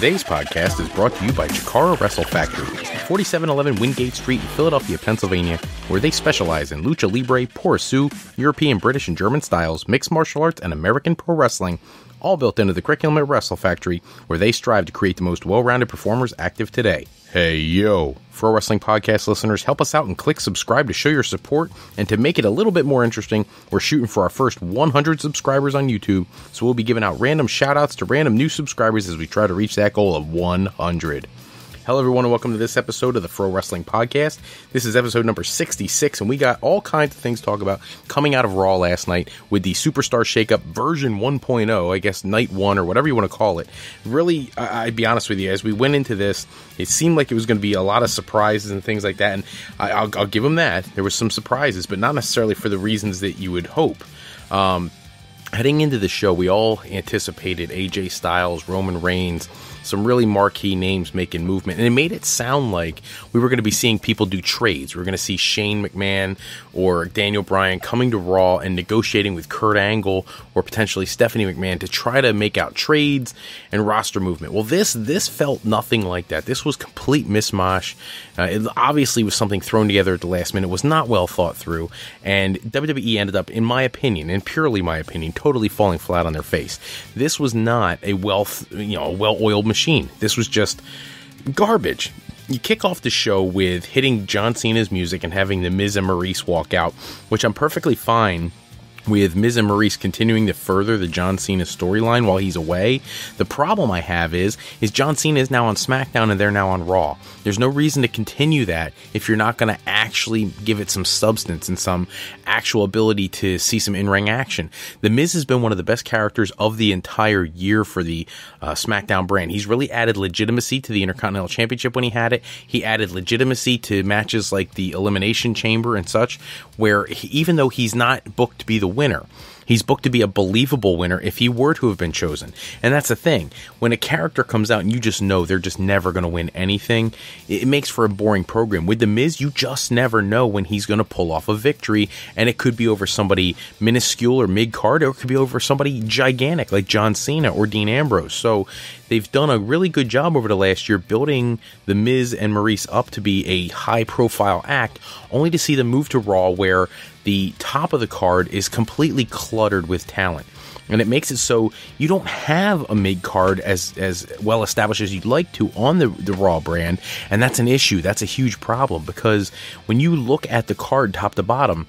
Today's podcast is brought to you by Chikara Wrestle Factory, 4711 Wingate Street in Philadelphia, Pennsylvania, where they specialize in lucha libre, porosu, European, British, and German styles, mixed martial arts, and American pro wrestling, all built into the curriculum at Wrestle Factory, where they strive to create the most well-rounded performers active today. Hey, yo! Pro Wrestling Podcast listeners, help us out and click subscribe to show your support, and to make it a little bit more interesting, we're shooting for our first 100 subscribers on YouTube, so we'll be giving out random shoutouts to random new subscribers as we try to reach that goal of 100. Hello everyone and welcome to this episode of the Pro Wrestling Podcast. This is episode number 66 and we got all kinds of things to talk about coming out of Raw last night with the Superstar Shakeup version 1.0, I guess night 1 or whatever you want to call it. Really, I'd be honest with you, as we went into this, it seemed like it was going to be a lot of surprises and things like that, and I'll give them that. There was some surprises, but not necessarily for the reasons that you would hope. Heading into the show, we all anticipated AJ Styles, Roman Reigns, some really marquee names making movement, and it made it sound like we were going to be seeing people do trades. We were going to see Shane McMahon or Daniel Bryan coming to Raw and negotiating with Kurt Angle or potentially Stephanie McMahon to try to make out trades and roster movement. Well, this felt nothing like that. This was complete mishmash. It obviously was something thrown together at the last minute. It was not well thought through, and WWE ended up, in my opinion, and purely my opinion, totally falling flat on their face. This was not a well-oiled machine. This was just garbage. You kick off the show with hitting John Cena's music and having the Miz and Maurice walk out, which I'm perfectly fine with Miz and Maurice continuing to further the John Cena storyline while he's away. The problem I have is John Cena is now on SmackDown and they're now on Raw. There's no reason to continue that if you're not going to actually give it some substance and some actual ability to see some in-ring action. The Miz has been one of the best characters of the entire year for the SmackDown brand. He's really added legitimacy to the Intercontinental Championship when he had it. He added legitimacy to matches like the Elimination Chamber and such, where even though he's not booked to be the winner, he's booked to be a believable winner if he were to have been chosen. And that's the thing. When a character comes out and you just know they're just never going to win anything, it makes for a boring program. With The Miz, you just never know when he's going to pull off a victory, and it could be over somebody minuscule or mid-card, or it could be over somebody gigantic like John Cena or Dean Ambrose. So they've done a really good job over the last year building The Miz and Maurice up to be a high-profile act, only to see them move to Raw where the top of the card is completely cluttered with talent. And it makes it so you don't have a mid-card as well established as you'd like to on the Raw brand, and that's an issue. That's a huge problem, because when you look at the card top to bottom,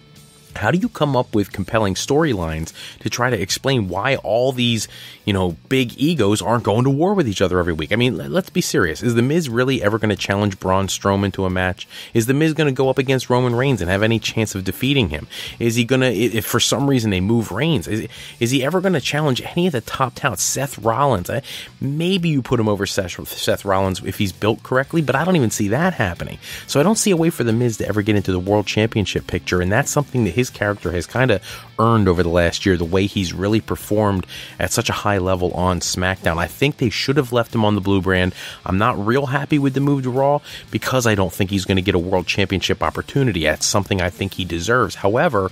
how do you come up with compelling storylines to try to explain why all these, big egos aren't going to war with each other every week? I mean, let's be serious. Is The Miz really ever going to challenge Braun Strowman to a match? Is The Miz going to go up against Roman Reigns and have any chance of defeating him? Is he going to, if for some reason they move Reigns, is he ever going to challenge any of the top talent? Seth Rollins? Maybe you put him over Seth Rollins if he's built correctly, but I don't even see that happening. So I don't see a way for The Miz to ever get into the World Championship picture, and that's something that his character has kind of earned over the last year, the way he's really performed at such a high level on SmackDown. I think they should have left him on the Blue brand. I'm not real happy with the move to Raw because I don't think he's going to get a World Championship opportunity. That's something I think he deserves. However,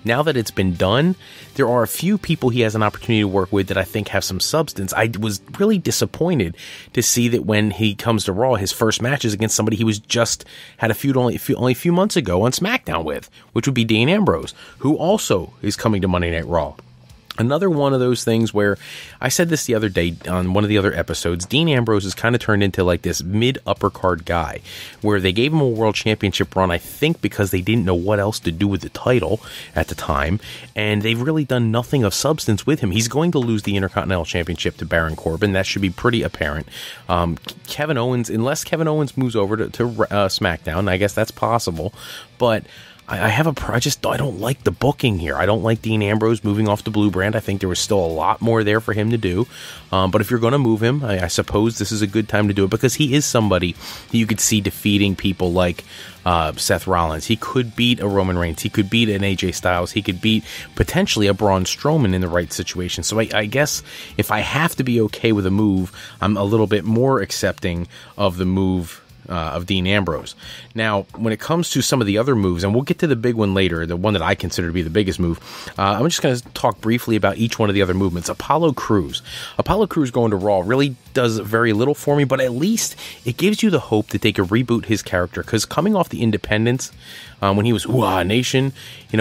now that it's been done, there are a few people he has an opportunity to work with that I think have some substance. I was really disappointed to see that when he comes to Raw, his first match is against somebody he was just had a feud only a few months ago on SmackDown with, which would be Dean Ambrose, who also is coming to Monday Night Raw. Another one of those things where I said this the other day on one of the other episodes, Dean Ambrose has kind of turned into like this mid-upper card guy where they gave him a world championship run, I think because they didn't know what else to do with the title at the time, and they've really done nothing of substance with him. He's going to lose the Intercontinental Championship to Baron Corbin. That should be pretty apparent. Kevin Owens, unless Kevin Owens moves over to SmackDown, I guess that's possible, but I don't like the booking here. I don't like Dean Ambrose moving off the Blue brand. I think there was still a lot more there for him to do. But if you're going to move him, I suppose this is a good time to do it because he is somebody that you could see defeating people like Seth Rollins. He could beat a Roman Reigns. He could beat an AJ Styles. He could beat potentially a Braun Strowman in the right situation. So I guess if I have to be okay with a move, I'm a little bit more accepting of the move of Dean Ambrose. Now, when it comes to some of the other moves, and we'll get to the big one later, the one that I consider to be the biggest move, I'm just going to talk briefly about each one of the other movements. Apollo Crews going to Raw really does very little for me, but at least it gives you the hope that they could reboot his character, because coming off the independents, when he was Ooh-Ah Nation,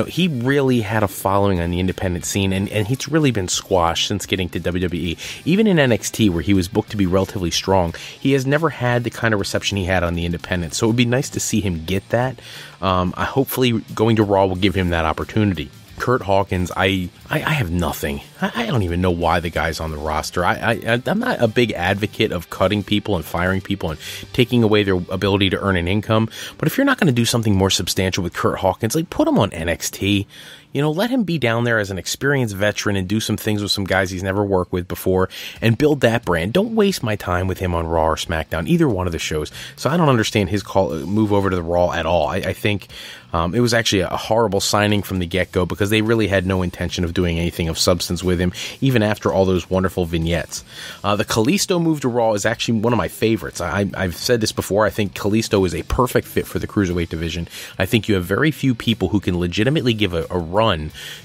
he really had a following on the independent scene, and he's really been squashed since getting to WWE. Even in NXT, where he was booked to be relatively strong, he has never had the kind of reception he had on the independents, so it would be nice to see him get that. Hopefully going to Raw will give him that opportunity. Curt Hawkins, I have nothing. I don't even know why the guy's on the roster. I'm not a big advocate of cutting people and firing people and taking away their ability to earn an income. But if you're not going to do something more substantial with Curt Hawkins, put him on NXT. Let him be down there as an experienced veteran and do some things with some guys he's never worked with before and build that brand. Don't waste my time with him on Raw or SmackDown, either one of the shows. So I don't understand his move over to the Raw at all. I think it was actually a horrible signing from the get-go, because they really had no intention of doing anything of substance with him, even after all those wonderful vignettes. The Kalisto move to Raw is actually one of my favorites. I've said this before. I think Kalisto is a perfect fit for the Cruiserweight division. I think you have very few people who can legitimately give a run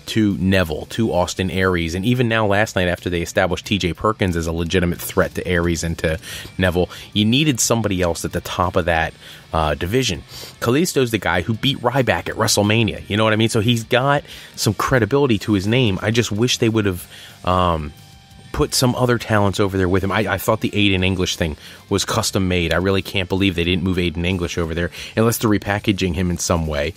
to Neville, to Austin Aries, and even now last night after they established TJ Perkins as a legitimate threat to Aries and to Neville, you needed somebody else at the top of that division. Kalisto's the guy who beat Ryback at WrestleMania. You know what I mean? So he's got some credibility to his name. I just wish they would have put some other talents over there with him. I thought the Aiden English thing was custom made. I really can't believe they didn't move Aiden English over there, unless they're repackaging him in some way.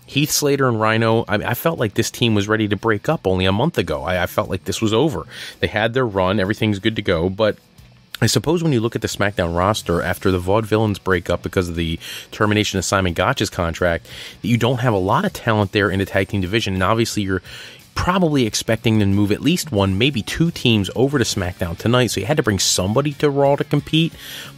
Heath Slater and Rhino, I felt like this team was ready to break up only a month ago. I felt like this was over. They had their run, everything's good to go, but I suppose when you look at the SmackDown roster after the Vaudevillains break up because of the termination of Simon Gotch's contract, that you don't have a lot of talent there in the tag team division, and obviously you're probably expecting them to move at least one, maybe two teams over to SmackDown tonight, so you had to bring somebody to Raw to compete.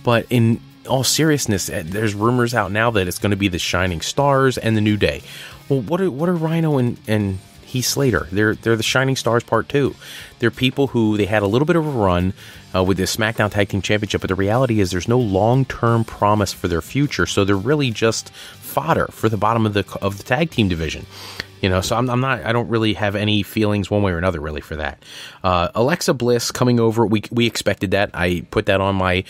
But in all seriousness, there's rumors out now that it's going to be the Shining Stars and the New Day. Well, what are Rhino and Heath Slater? They're the Shining Stars Part 2. They're people who they had a little bit of a run with the SmackDown Tag Team Championship, but the reality is there's no long-term promise for their future, so they're really just fodder for the bottom of the tag team division. So I don't really have any feelings one way or another really for that. Alexa Bliss coming over, we expected that. I put that on my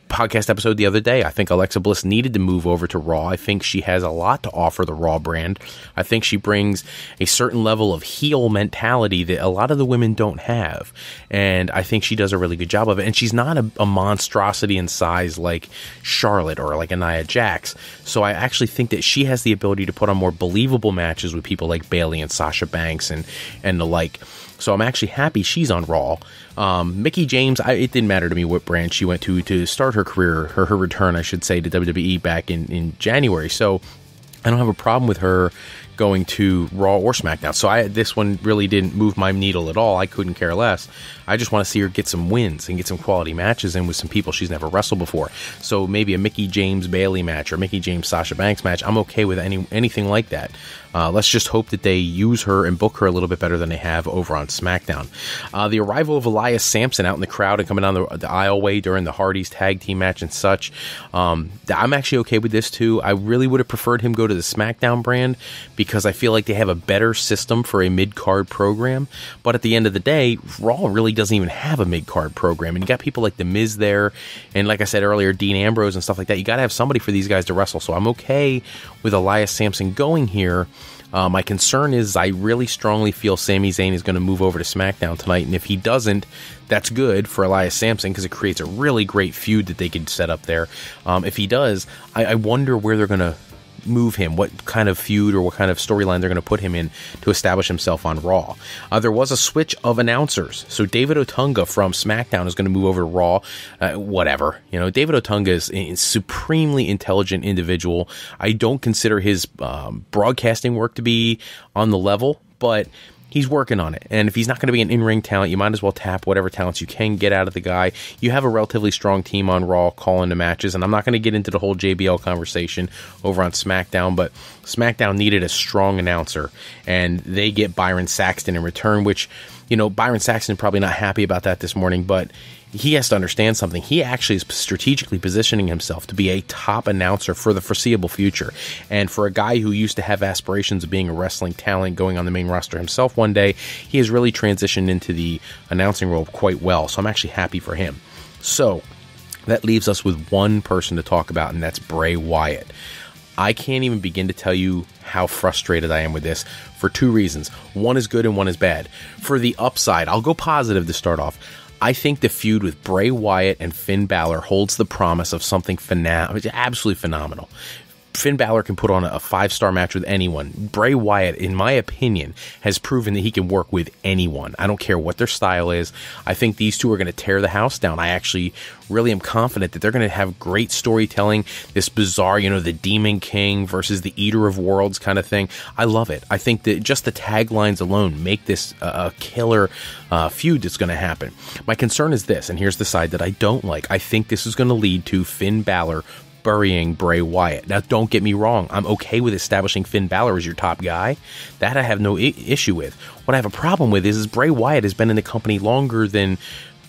podcast episode the other day. I think Alexa Bliss needed to move over to Raw. I think she has a lot to offer the Raw brand. I think she brings a certain level of heel mentality that a lot of the women don't have, and I think she does a really good job of it. And she's not a monstrosity in size like Charlotte or like a Nia Jax, so I actually think that she has the ability to put on more believable matches with people like Bayley and Sasha Banks and the like. So I'm actually happy she's on Raw. Mickie James, it didn't matter to me what brand she went to start her career, her return, I should say, to WWE back in January. So I don't have a problem with her going to Raw or SmackDown. So this one really didn't move my needle at all. I couldn't care less. I just want to see her get some wins and get some quality matches in with some people she's never wrestled before. So maybe a Mickie James Bayley match or Mickie James Sasha Banks match. I'm okay with anything like that. Let's just hope that they use her and book her a little bit better than they have over on SmackDown. The arrival of Elias Sampson out in the crowd and coming down the aisleway during the Hardys tag team match and such. I'm actually okay with this too. I really would have preferred him go to the SmackDown brand because I feel like they have a better system for a mid-card program. But at the end of the day, Raw really doesn't even have a mid-card program. And you got people like The Miz there, and like I said earlier, Dean Ambrose and stuff like that. You got to have somebody for these guys to wrestle. So I'm okay with Elias Sampson going here. My concern is I really strongly feel Sami Zayn is going to move over to SmackDown tonight, and if he doesn't, that's good for Elias Sampson because it creates a really great feud that they could set up there. If he does, I wonder where they're going to move him, what kind of feud or what kind of storyline they're going to put him in to establish himself on Raw. There was a switch of announcers, so David Otunga from SmackDown is going to move over to Raw. Whatever, David Otunga is a supremely intelligent individual. I don't consider his broadcasting work to be on the level, but he's working on it, and if he's not going to be an in-ring talent, you might as well tap whatever talents you can get out of the guy. You have a relatively strong team on Raw calling the matches, and I'm not going to get into the whole JBL conversation over on SmackDown, but SmackDown needed a strong announcer, and they get Byron Saxton in return, which, Byron Saxton probably not happy about that this morning, but he has to understand something. He actually is strategically positioning himself to be a top announcer for the foreseeable future. And for a guy who used to have aspirations of being a wrestling talent going on the main roster himself one day, he has really transitioned into the announcing role quite well. So I'm actually happy for him. So that leaves us with one person to talk about, and that's Bray Wyatt. I can't even begin to tell you how frustrated I am with this for two reasons. One is good and one is bad. For the upside, I'll go positive to start off. I think the feud with Bray Wyatt and Finn Balor holds the promise of something absolutely phenomenal. Finn Balor can put on a 5-star match with anyone. Bray Wyatt, in my opinion, has proven that he can work with anyone. I don't care what their style is. I think these two are going to tear the house down. I actually really am confident that they're going to have great storytelling. This bizarre, the Demon King versus the Eater of Worlds kind of thing. I love it. I think that just the taglines alone make this a killer feud that's going to happen. My concern is this, and here's the side that I don't like. I think this is going to lead to Finn Balor burying Bray Wyatt. Now, don't get me wrong. I'm okay with establishing Finn Balor as your top guy. That I have no issue with. What I have a problem with is Bray Wyatt has been in the company longer than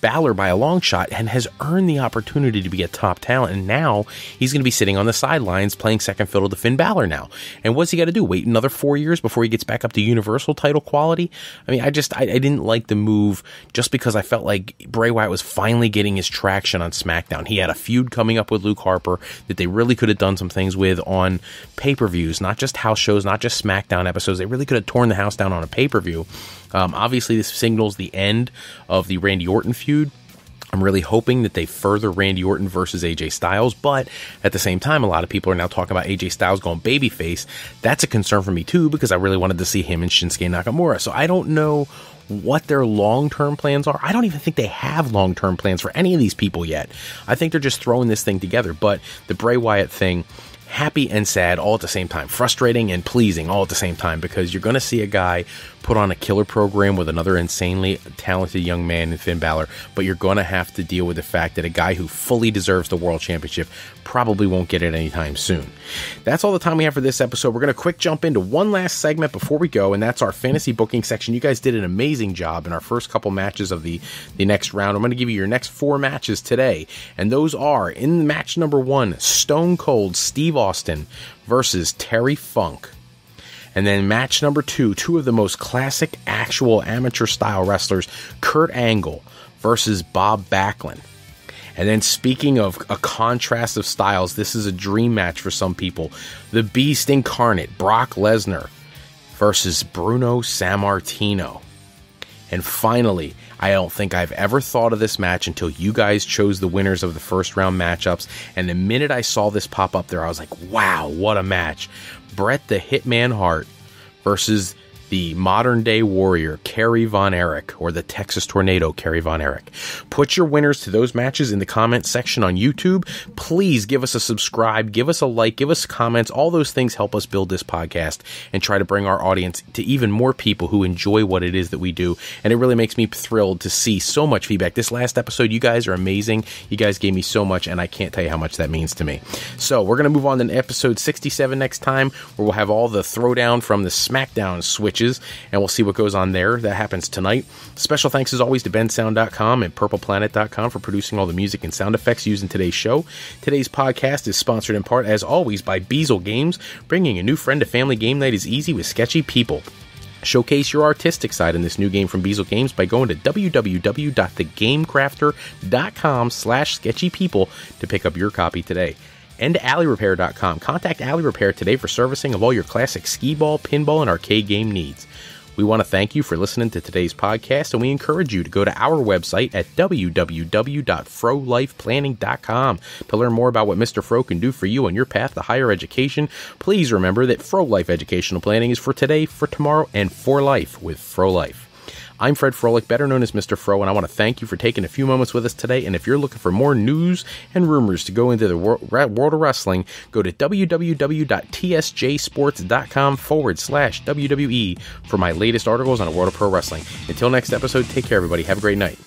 Balor by a long shot and has earned the opportunity to be a top talent, and now he's going to be sitting on the sidelines playing second fiddle to Finn Balor now. And what's he got to do? Wait another 4 years before he gets back up to Universal title quality? I mean, I didn't like the move just because I felt like Bray Wyatt was finally getting his traction on SmackDown. He had a feud coming up with Luke Harper that they really could have done some things with on pay-per-views, not just house shows, not just SmackDown episodes. They really could have torn the house down on a pay-per-view. Obviously, this signals the end of the Randy Orton feud. I'm really hoping that they further Randy Orton versus AJ Styles, but at the same time, a lot of people are now talking about AJ Styles going babyface. That's a concern for me too, because I really wanted to see him and Shinsuke Nakamura. So I don't know what their long-term plans are. I don't even think they have long-term plans for any of these people yet. I think they're just throwing this thing together. But the Bray Wyatt thing, happy and sad all at the same time, frustrating and pleasing all at the same time, because you're going to see a guy put on a killer program with another insanely talented young man in Finn Balor, but you're going to have to deal with the fact that a guy who fully deserves the world championship probably won't get it anytime soon. That's all the time we have for this episode. We're going to quick jump into one last segment before we go, and that's our fantasy booking section. You guys did an amazing job in our first couple matches of the next round. I'm going to give you your next 4 matches today, and those are, in match number 1, Stone Cold Steve Austin versus Terry Funk. And then match number 2, two of the most classic actual amateur style wrestlers, Kurt Angle versus Bob Backlund. And then speaking of a contrast of styles, this is a dream match for some people. The Beast Incarnate, Brock Lesnar versus Bruno Sammartino. And finally, I don't think I've ever thought of this match until you guys chose the winners of the first round matchups. And the minute I saw this pop up there, I was like, wow, what a match. Bret the Hitman Hart versus the modern day warrior, Kerry Von Erich, or the Texas Tornado, Kerry Von Erich. Put your winners to those matches in the comments section on YouTube. Please give us a subscribe, give us a like, give us comments. All those things help us build this podcast and try to bring our audience to even more people who enjoy what it is that we do. And it really makes me thrilled to see so much feedback. This last episode, you guys are amazing. You guys gave me so much, and I can't tell you how much that means to me. So we're going to move on to episode 67 next time, where we'll have all the throwdown from the SmackDown switches, and we'll see what goes on there. That happens tonight. Special thanks as always to bensound.com and purpleplanet.com for producing all the music and sound effects used in today's show. Today's podcast is sponsored in part, as always, by Beazle Games. Bringing a new friend to family game night is easy with sketchy people. Showcase your artistic side in this new game from Beazle Games by going to www.thegamecrafter.com/sketchypeople to pick up your copy today. And AlleyRepair.com. Contact Alley Repair today for servicing of all your classic skee-ball, pinball, and arcade game needs. We want to thank you for listening to today's podcast, and we encourage you to go to our website at www.frolifeplanning.com to learn more about what Mr. Fro can do for you on your path to higher education. Please remember that Fro Life Educational Planning is for today, for tomorrow, and for life with Fro Life. I'm Fred Froelich, better known as Mr. Fro, and I want to thank you for taking a few moments with us today. And if you're looking for more news and rumors to go into the world of wrestling, go to www.tsjsports.com/WWE for my latest articles on the world of pro wrestling. Until next episode, take care, everybody. Have a great night.